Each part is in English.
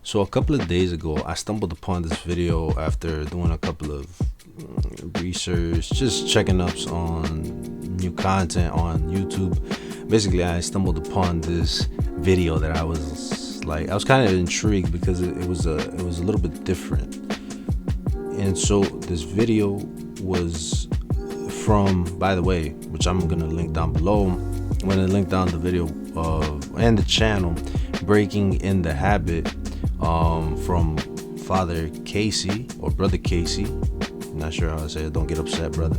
So a couple of days ago, I stumbled upon this video after doing a couple of research, just checking ups on new content on YouTube. Basically, I stumbled upon this video that I was kind of intrigued because it was a little bit different. And so this video was from, by the way, which I'm gonna link down below. I'm gonna link down the video and the channel, Breaking in the Habit, from Father Casey or Brother Casey. I'm not sure how to say it. Don't get upset, brother.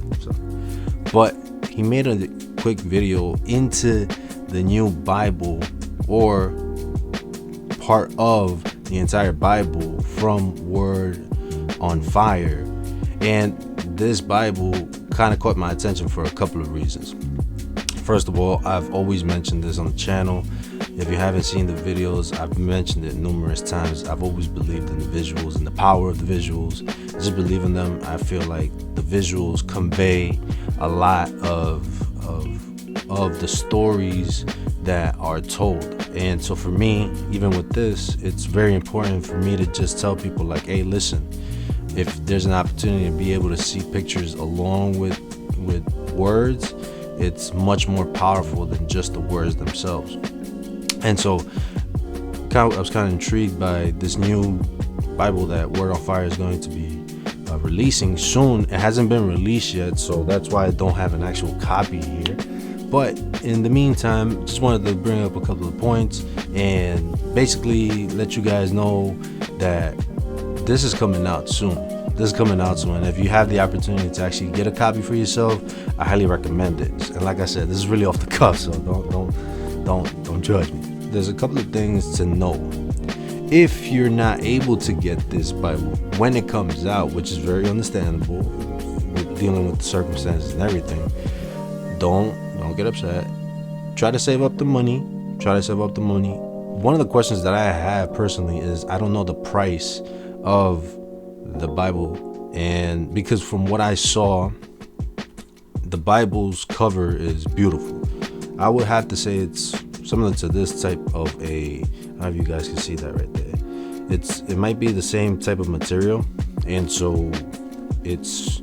But he made a quick video into the new Bible, or part of the entire Bible, from Word on Fire. And this Bible kind of caught my attention for a couple of reasons. First of all, I've always mentioned this on the channel. If you haven't seen the videos, I've mentioned it numerous times. I've always believed in the visuals and the power of the visuals. I just believe in them. I feel like the visuals convey a lot of the stories that are told. And so for me, even with this, it's very important for me to just tell people like, hey, listen, if there's an opportunity to be able to see pictures along with words, it's much more powerful than just the words themselves. And so I was kind of intrigued by this new Bible that Word on Fire is going to be releasing soon. It hasn't been released yet, so that's why I don't have an actual copy here. But in the meantime, just wanted to bring up a couple of points and basically let you guys know that this is coming out soon. And if you have the opportunity to actually get a copy for yourself, I highly recommend it. And like I said, this is really off the cuff, so don't judge me. There's a couple of things to know. If you're not able to get this Bible when it comes out, which is very understandable with dealing with the circumstances and everything, don't get upset. Try to save up the money. One of the questions that I have personally is, I don't know the price of the Bible, and because from what I saw, the Bible's cover is beautiful. I would have to say it's similar to this type of I don't know if you guys can see that right there. It might be the same type of material, and so it's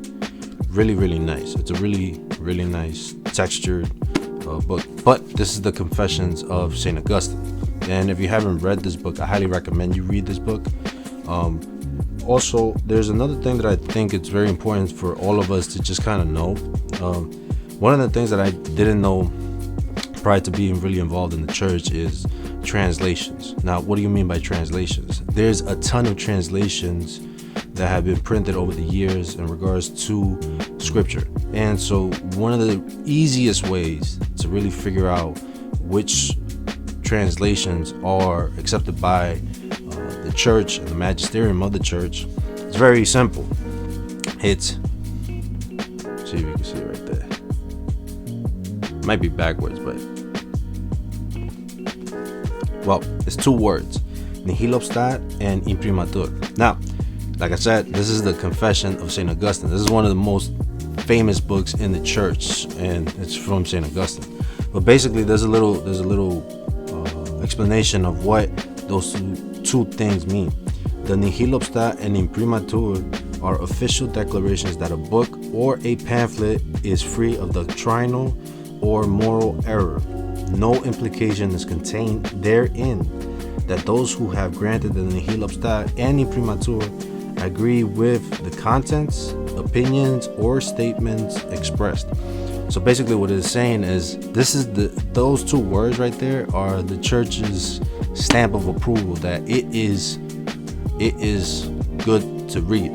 really, really nice. It's a really, really nice textured book. But this is the Confessions of St. Augustine, and if you haven't read this book, I highly recommend you read this book. Also, there's another thing that I think it's very important for all of us to just kind of know. One of the things that I didn't know prior to being really involved in the church is translations. Now, what do you mean by translations? There's a ton of translations that have been printed over the years in regards to scripture. And so one of the easiest ways to really figure out which translations are accepted by the church and the magisterium of the church is very simple. See if you can see it right there. It might be backwards, but it's two words: nihil obstat and imprimatur. Now, like I said, this is the Confession of St. Augustine. This is one of the most famous books in the church, and it's from St. Augustine. But basically, there's a little explanation of what those two things mean. The nihil obstat and imprimatur are official declarations that a book or a pamphlet is free of doctrinal or moral error. No implication is contained therein that those who have granted the nihil obstat and imprimatur agree with the contents, opinions, or statements expressed. So basically what it's saying is those two words right there are the church's stamp of approval that it is good to read.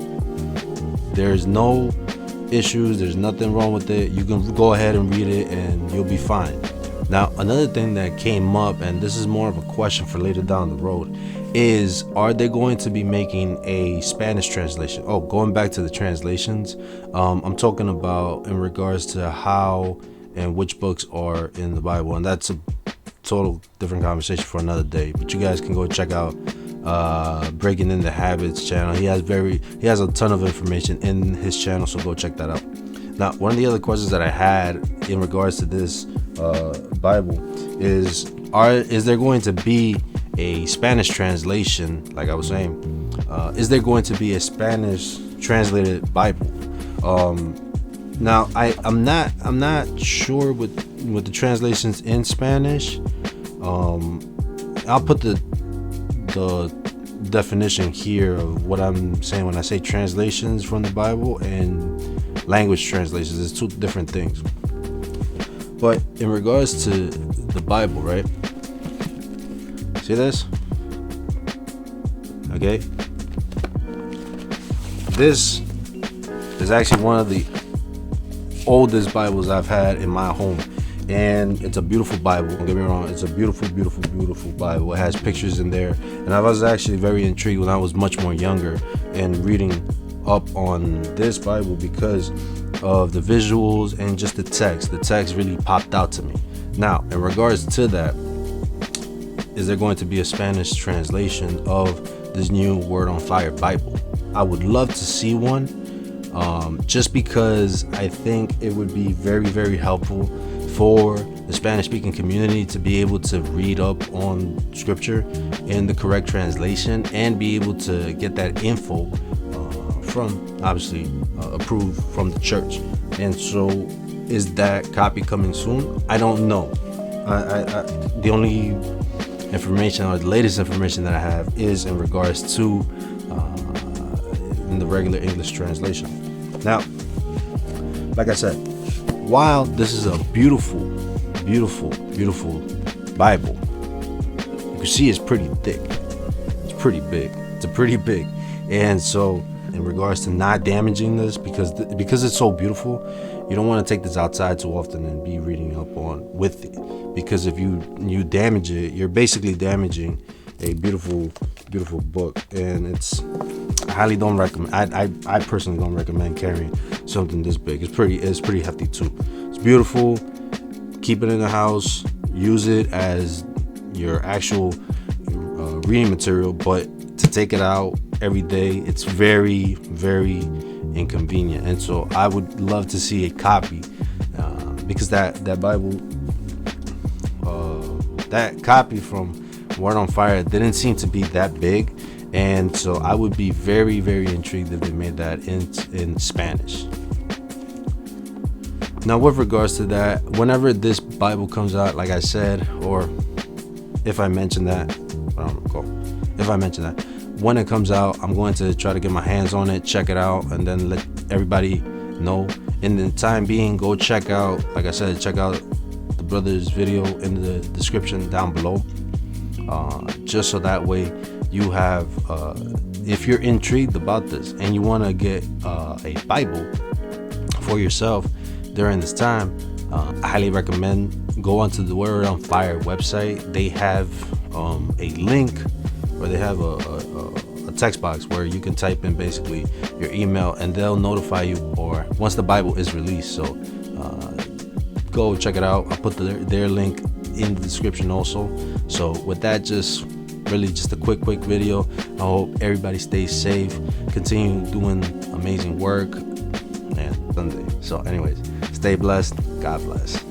There's no issues, there's nothing wrong with it. You can go ahead and read it and you'll be fine. Now, another thing that came up, and this is more of a question for later down the road, is are they going to be making a Spanish translation? Going back to the translations, I'm talking about in regards to how and which books are in the Bible, and that's a total different conversation for another day. But you guys can go check out Breaking in the Habits channel. He has a ton of information in his channel, so go check that out. Now, one of the other questions that I had in regards to this Bible is there going to be a Spanish translation, like I was saying, is there going to be a Spanish translated Bible? Now I'm not sure with the translations in Spanish. I'll put the definition here of what I'm saying when I say translations from the Bible and language translations. It's two different things. But in regards to the Bible, right? See this? Okay. This is actually one of the oldest Bibles I've had in my home. And it's a beautiful Bible. Don't get me wrong. It's a beautiful, beautiful, beautiful Bible. It has pictures in there. And I was actually very intrigued when I was much more younger and reading up on this Bible because of the visuals and just the text. The text really popped out to me. Now, in regards to that, is there going to be a Spanish translation of this new Word on Fire Bible? I would love to see one, just because I think it would be very, very helpful for the Spanish-speaking community to be able to read up on scripture in the correct translation and be able to get that info from, obviously, approved from the church. And so, is that copy coming soon? I don't know. The only information, or the latest information that I have, is in regards to in the regular English translation. Now, like I said, while this is a beautiful, beautiful, beautiful Bible, you can see it's pretty thick. It's pretty big. It's pretty big. And so, in regards to not damaging this, because it's so beautiful, you don't want to take this outside too often and be reading up on with it. Because if you damage it, you're basically damaging a beautiful, beautiful book. And I highly don't recommend. I personally don't recommend carrying something this big. It's pretty hefty too. It's beautiful. Keep it in the house. Use it as your actual reading material. But to take it out every day, it's very, very inconvenient. And so I would love to see a copy, because that Bible, that copy from Word on Fire didn't seem to be that big. And so I would be very, very intrigued if they made that in Spanish. Now, with regards to that, whenever this Bible comes out, like I said, or if I mention that, I don't recall. If I mention that, when it comes out, I'm going to try to get my hands on it, check it out, and then let everybody know. In the time being, go check out, like I said, check out the brother's video in the description down below. Just so that way you have, if you're intrigued about this and you want to get a Bible for yourself during this time, I highly recommend go onto the Word on Fire website. They have a link, or they have a text box where you can type in basically your email, and they'll notify you or once the Bible is released. So go check it out. I'll put their link in the description also. So with that, just a quick video. I hope everybody stays safe, continue doing amazing work, and Sunday. So anyways, stay blessed. God bless.